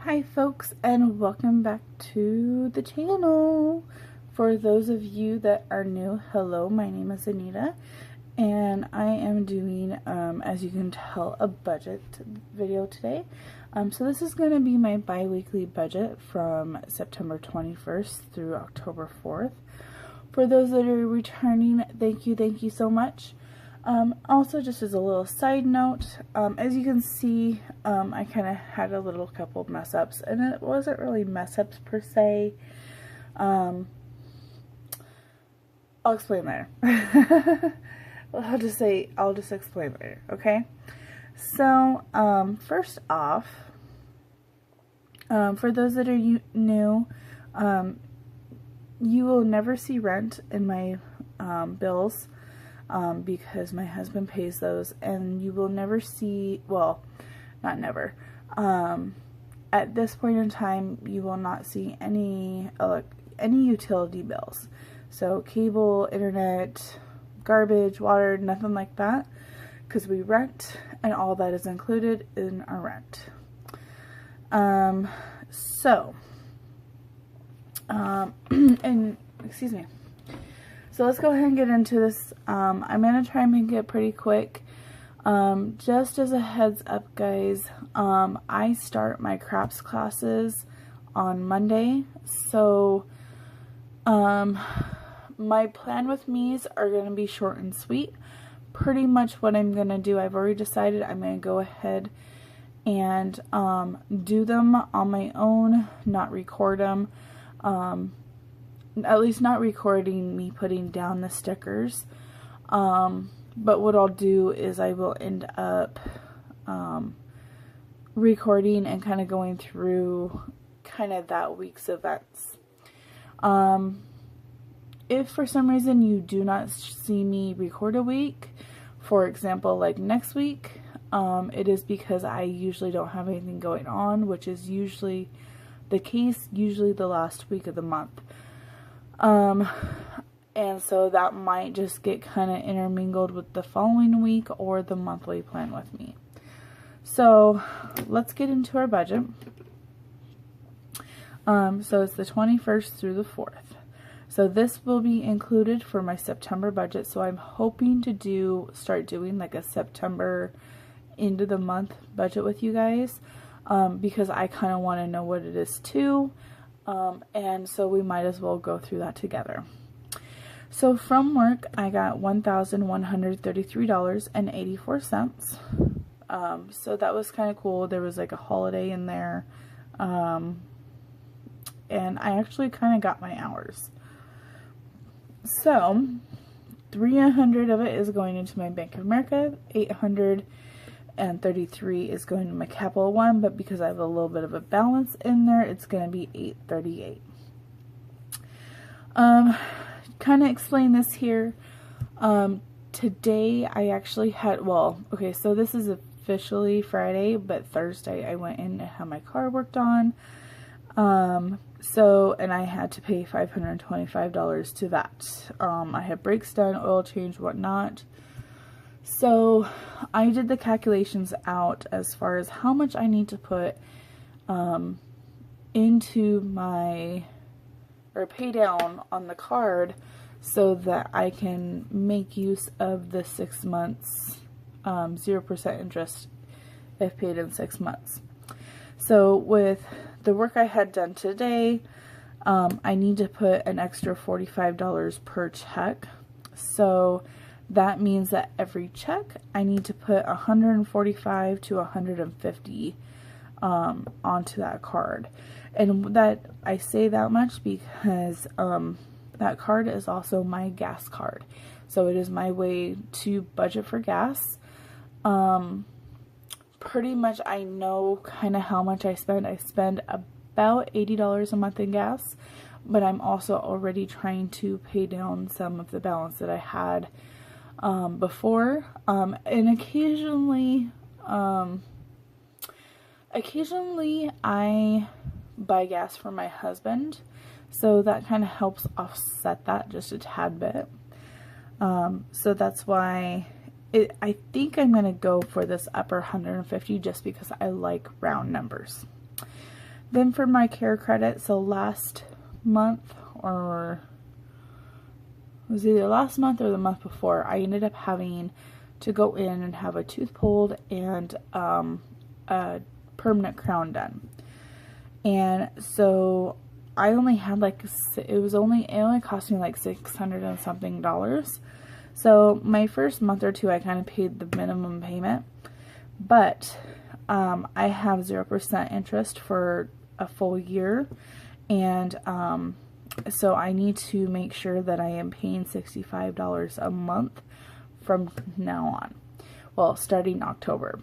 Hi folks, and welcome back to the channel. For those of you that are new, hello, my name is Anita, and I am doing, as you can tell, a budget video today. So this is going to be my bi-weekly budget from September 21st through October 4th. For those that are returning, thank you so much. Also, just as a little side note, as you can see, I kind of had a little couple mess ups, and it wasn't really mess ups per se. I'll explain later. I'll just explain later, okay? So, first off, for those that are new, you will never see rent in my bills. Because my husband pays those, and you will never see, well, not never, at this point in time, you will not see any utility bills. So cable, internet, garbage, water, nothing like that, because we rent, and all that is included in our rent. And excuse me. So let's go ahead and get into this. I'm going to try and make it pretty quick. Just as a heads up, guys, I start my crafts classes on Monday. So my plan with me's are going to be short and sweet. Pretty much what I'm going to do, I've already decided I'm going to go ahead and do them on my own, not record them. At least not recording me putting down the stickers, but what I'll do is I will end up recording and kind of going through kind of that week's events. If for some reason you do not see me record a week, for example like next week, it is because I usually don't have anything going on, which is usually the case, usually the last week of the month. And so that might just get kind of intermingled with the following week or the monthly plan with me. So let's get into our budget. So it's the 21st through the 4th. So this will be included for my September budget. So I'm hoping to start doing like a September end of the month budget with you guys, because I kind of want to know what it is too. And so we might as well go through that together. So from work, I got $1,133.84. So that was kind of cool. There was like a holiday in there. And I actually kind of got my hours. So 300 of it is going into my Bank of America. 833 is going to my Capital One, but because I have a little bit of a balance in there, it's going to be 838. Kind of explain this here. Today I actually had, well, okay, so this is officially Friday, but Thursday I went in and had my car worked on. And I had to pay $525 to that. I had brakes done, oil change, whatnot. So I did the calculations out as far as how much I need to put into my, or pay down on the card so that I can make use of the 6 months 0% interest if paid in 6 months. So with the work I had done today, I need to put an extra $45 per check. So that means that every check I need to put $145 to $150 onto that card. And that I say that much because that card is also my gas card. So it is my way to budget for gas. Pretty much I know kind of how much I spend. I spend about $80 a month in gas, but I'm also already trying to pay down some of the balance that I had before, and occasionally I buy gas for my husband, so that kind of helps offset that just a tad bit. So that's why I think I'm going to go for this upper 150 just because I like round numbers. Then for my care credit, so last month, or it was either last month or the month before, I ended up having to go in and have a tooth pulled and a permanent crown done. And so I only had like, it only cost me like $600 and something. So my first month or two, I kind of paid the minimum payment, but I have 0% interest for a full year. And so I need to make sure that I am paying $65 a month from now on. Well, starting October.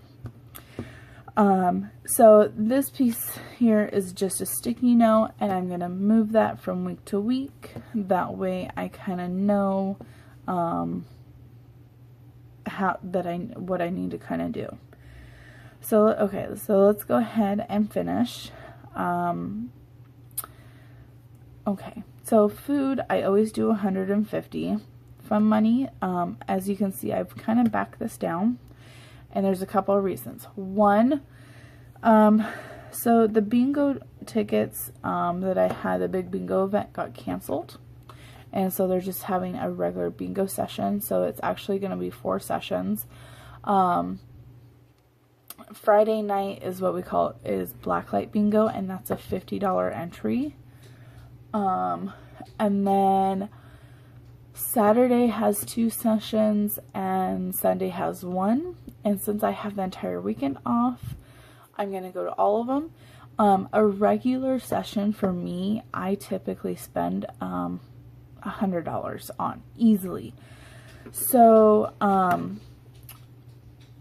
So this piece here is just a sticky note, and I'm going to move that from week to week. That way I kind of know, what I need to kind of do. So, okay, so let's go ahead and finish. Okay, so food, I always do 150. Fun money, as you can see, I've kind of backed this down, and there's a couple of reasons. One, so the bingo tickets that I had, the big bingo event, got canceled, and so they're just having a regular bingo session. So it's actually going to be 4 sessions. Friday night is what we call is blacklight bingo, and that's a $50 entry. And then Saturday has 2 sessions and Sunday has 1. And since I have the entire weekend off, I'm going to go to all of them. A regular session for me, I typically spend $100 on easily. So I'm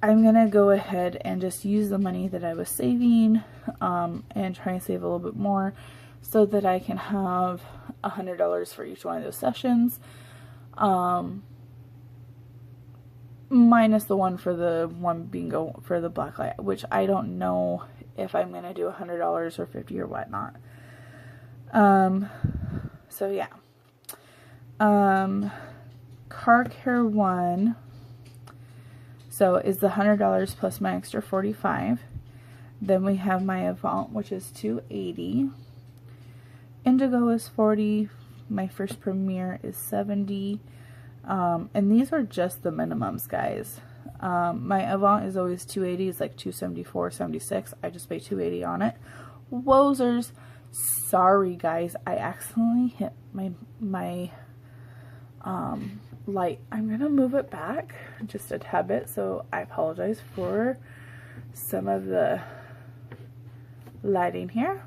going to go ahead and just use the money that I was saving and try and save a little bit more so that I can have $100 for each one of those sessions. Minus the one for the one bingo for the blacklight, which I don't know if I'm going to do $100 or $50 or whatnot. So yeah. Car care one, so is the $100 plus my extra $45. Then we have my Avant, which is $280. Indigo is $40. My first Premier is $70. And these are just the minimums, guys. My Avant is always $280. It's like $274, $76. I just pay $280 on it. Wozers, sorry guys, I accidentally hit my light. I'm gonna move it back just a tad bit, so I apologize for some of the lighting here.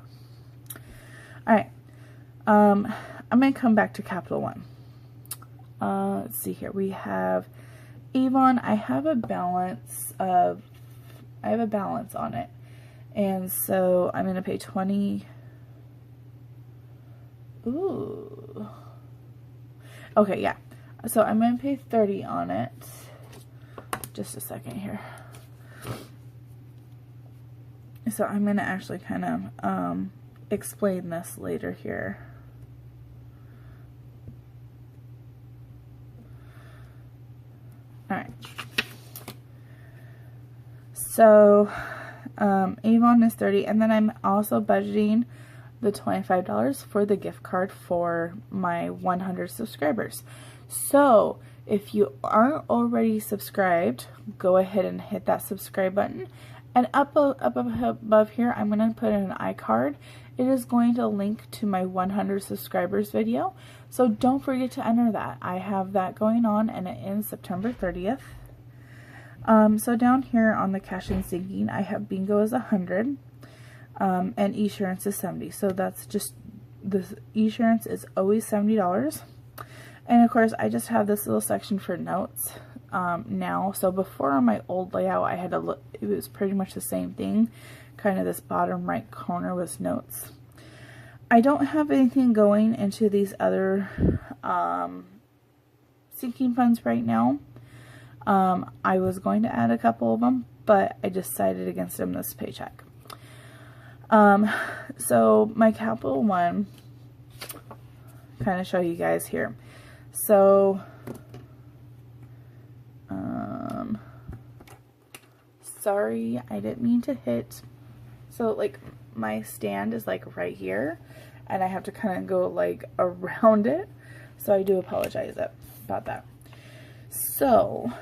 Alright, I'm gonna come back to Capital One. Let's see here. We have Avon. I have a balance on it, and so I'm gonna pay 20. Ooh. Okay, yeah. So I'm gonna pay 30 on it. Just a second here. So I'm gonna actually kind of explain this later here. Alright. So Avon is 30, and then I'm also budgeting the $25 for the gift card for my 100 subscribers. So if you aren't already subscribed, go ahead and hit that subscribe button. And up above here, I'm going to put in an iCard. It is going to link to my 100 subscribers video. So don't forget to enter that. I have that going on, and it ends September 30th. So down here on the cash and sinking, I have bingo as 100. And eSurance is 70. So that's just, the eSurance is always $70. And of course, I just have this little section for notes now. So before on my old layout, I had to look, it was pretty much the same thing. Kind of this bottom right corner was notes. I don't have anything going into these other sinking funds right now. I was going to add a couple of them, but I decided against them this paycheck. So my Capital One, kind of show you guys here. So, sorry, I didn't mean to hit. So like my stand is like right here, and I have to kind of go like around it. So I do apologize about that. So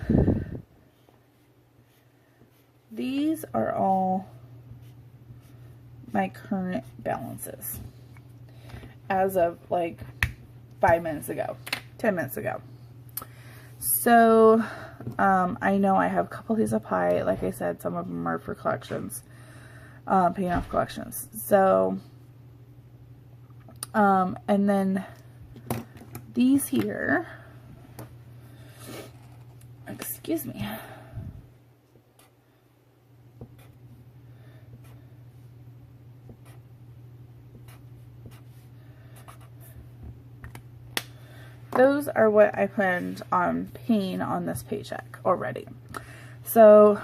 these are all my current balances as of like 5 minutes ago, 10 minutes ago. So I know I have a couple of these up high. Like I said, some of them are for collections, paying off collections. So and then these here, excuse me, those are what I planned on paying on this paycheck already. So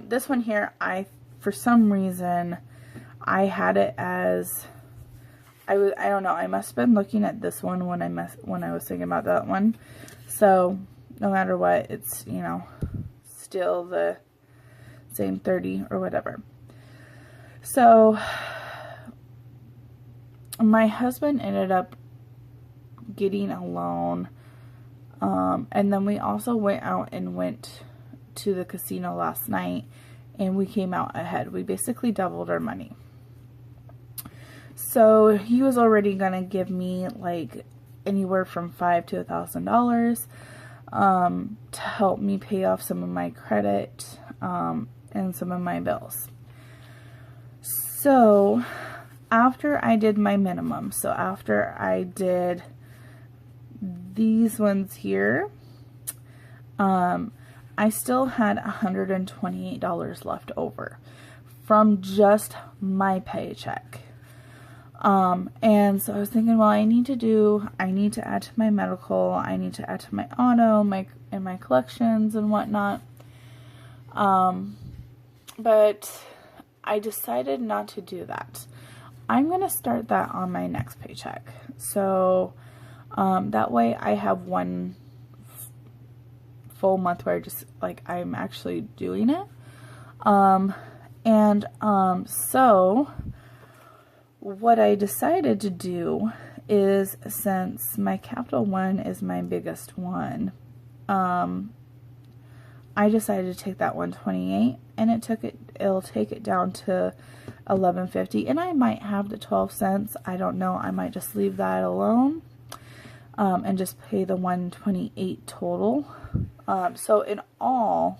this one here, for some reason I had it as I don't know, I must have been looking at this one when I was thinking about that one. So no matter what, it's, you know, still the same 30 or whatever. So my husband ended up getting a loan, and then we also went out and went to the casino last night, and we came out ahead. We basically doubled our money. So he was already gonna give me like anywhere from $500 to $1,000 to help me pay off some of my credit and some of my bills. So after I did my minimum, so after I did these ones here, I still had $128 left over from just my paycheck. And so I was thinking, well, I need to add to my medical, I need to add to my auto, and my collections and whatnot. But I decided not to do that. I'm going to start that on my next paycheck. So, that way I have one full month where I'm actually doing it. So what I decided to do is, since my Capital One is my biggest one, I decided to take that 128, and it'll take it down to $11.50, and I might have the 12 cents. I don't know. I might just leave that alone, and just pay the 128 total. So in all,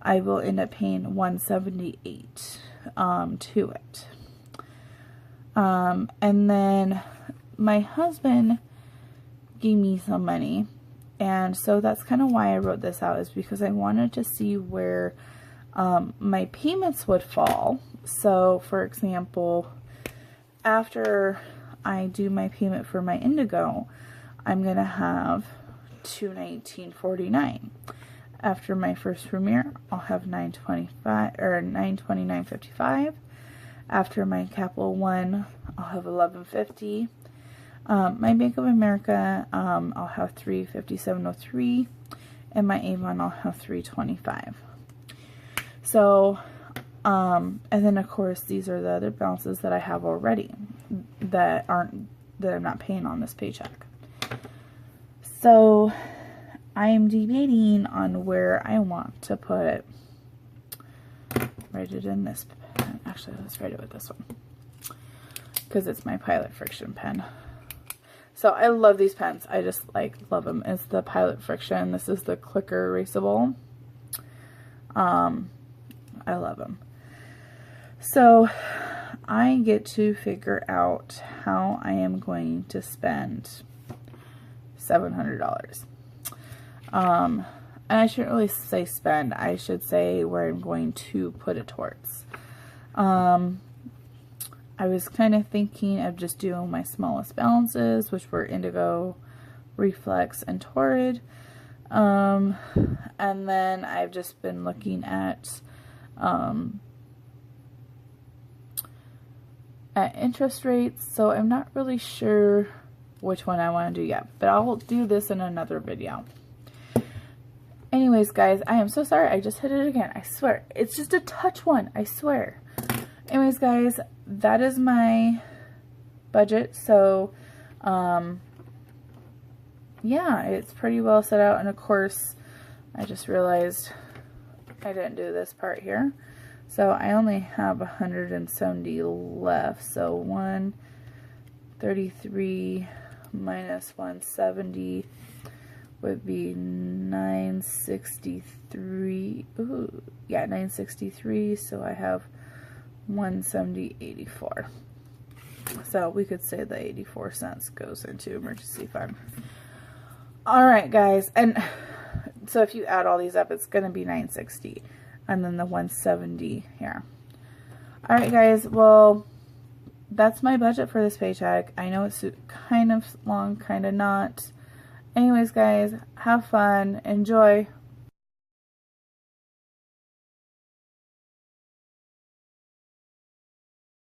I will end up paying $178 to it. And then my husband gave me some money, and so that's kind of why I wrote this out, is because I wanted to see where my payments would fall. So for example, after I do my payment for my Indigo, I'm gonna have $219.49. After my first premiere, I'll have $925 or $929.55. After my Capital One, I'll have $11.50. My Bank of America, I'll have $357.03, and my Avon, I'll have $325. So, and then of course these are the other balances that I have already that I'm not paying on this paycheck. So I'm debating on where I want to put it. Write it in this pen. Actually, let's write it with this one, because it's my Pilot Friction pen. So I love these pens. I just love them. It's the Pilot Friction. This is the clicker erasable. I love them. So I get to figure out how I am going to spend $700. And I shouldn't really say spend. I should say where I'm going to put it towards. I was kind of thinking of just doing my smallest balances, which were Indigo, Reflex, and Torrid. And then I've just been looking at interest rates, so I'm not really sure which one I want to do yet, but I'll do this in another video. Anyways, guys, I am so sorry. I just hit it again. I swear. It's just a touch one. I swear. Anyways, guys, that is my budget. So, yeah, it's pretty well set out. And of course, I just realized I didn't do this part here. So I only have 170 left. So 133 minus 170 would be 963. Ooh, yeah, 963. So I have 170.84. So we could say the 84 cents goes into emergency fund. All right, guys, and so if you add all these up, it's going to be 960, and then the 170 here. All right, guys, well, that's my budget for this paycheck. I know it's kind of long, kind of not. Anyways, guys, have fun, enjoy.